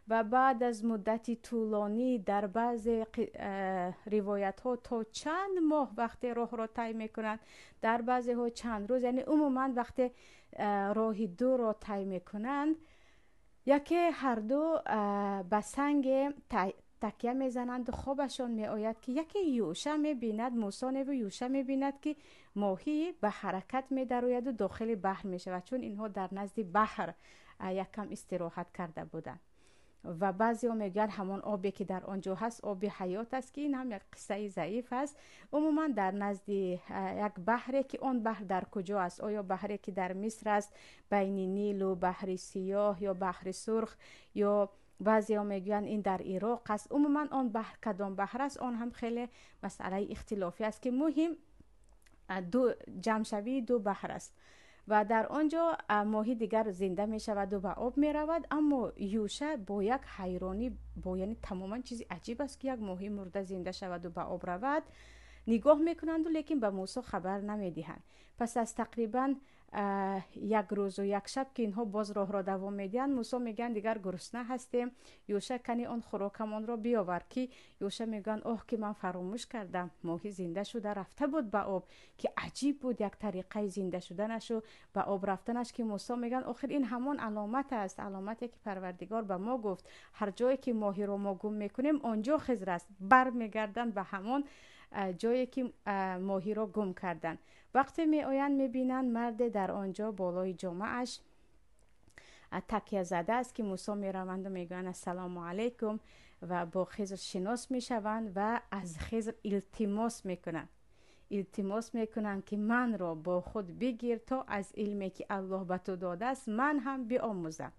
و بعد از مدتی طولانی در بعض روایت ها تا چند ماه وقتی راه را طی میکنند، در بعضی ها چند روز، یعنی عموما وقتی راه دور را طی میکنند یکی هر دو به سنگ تکیه میزنند و خوابشان میآید که یکی یوشه میبیند، موسی و یوشه میبیند که ماهی به حرکت میدروید و داخل بحر میشود، چون اینها در نزد بحر یک کم استراحت کرده بودند. و بعضی ها میگن همان آبی که در آنجا هست آب حیات است، که این هم یک قصه ضعیف است. عموما در نزد یک بحری که اون بحر در کجا است، آیا بحری که در مصر است بین نیل و بحر سیاه یا بحر سرخ، یا بعضی ها میگن این در عراق است. عموما آن بحر کدام بحر است آن هم خیلی مسئله اختلافی است، که مهم دو جمع دو بحر است و در آنجا ماهی دیگر زنده می شود و به آب می رود. اما یوشه با یک حیرانی، با یعنی تماما چیزی عجیب است که یک ماهی مرده زنده شود و به آب رود، نگاه میکنند و لیکن به موسی خبر نمیدهند. پس از تقریبا یک روز و یک شب که اینها باز راه را دوام میدهند، موسی میگن دیگر گرسنه هستیم، یوشع کنی آن خوراکمان را بیاور. که یوشع میگن اوه که من فراموش کردم، ماهی زنده شده رفته بود به آب. که عجیب بود یک طریقه زنده شدنش و به آب رفتنش، که موسی میگن آخر این همان علامت است، علامتی که پروردگار به ما گفت هر جایی که ماهی را ما گم میکنیم آنجا خضر است. بر میگردن به همان جایی که ماهی را گم کردن. وقتی می آیند می بینند مرد در آنجا بالای جامعش تکیه زده است، که موسی می روند و می گویند السلام علیکم و با خضر شناس می شوند و از خضر التماس می کنند که من را با خود بگیر تا از علمی که الله به تو داده است من هم بیاموزم.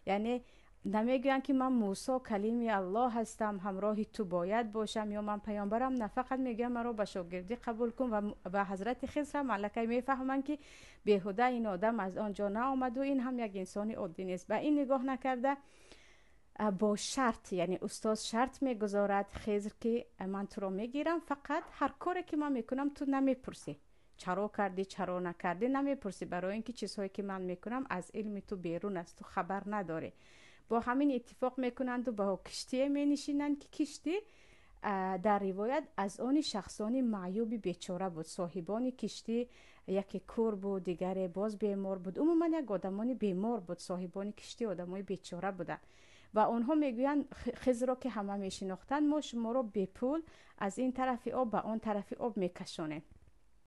یعنی نمیگوین که من موسی کلیم الله هستم، همراه تو باید باشم، یا من پیامبرم، نه، فقط میگم مرا به شاگردی قبول کن. و به حضرت خضر هم ملکه میفهمن که بیهوده این آدم از آنجا نه آمد و این هم یک انسان عادی نیست. به این نگاه نکرده با شرط، یعنی استاد شرط میگذارد خضر که من تو رو میگیرم، فقط هر کاری که من میکنم تو نمیپرسی چرا کردی چرا نکردی، نمیپرسی، برای اینکه چیزهایی که من میکنم از علم تو بیرون است، تو خبر نداری. با همین اتفاق میکنند و با کشتی می نشینند، که کشتی در روایت از آن شخصانی معیوب بیچاره بود. صاحبان کشتی یکی کور بود، دیگر باز بیمار بود، عموما یک آدمان بیمار بود. صاحبان کشتی آدمای بیچاره بودند و آنها میگویند خضر را که همه میشناختند ما شما را به پول از این طرف آب به آن طرف آب میکشانیم.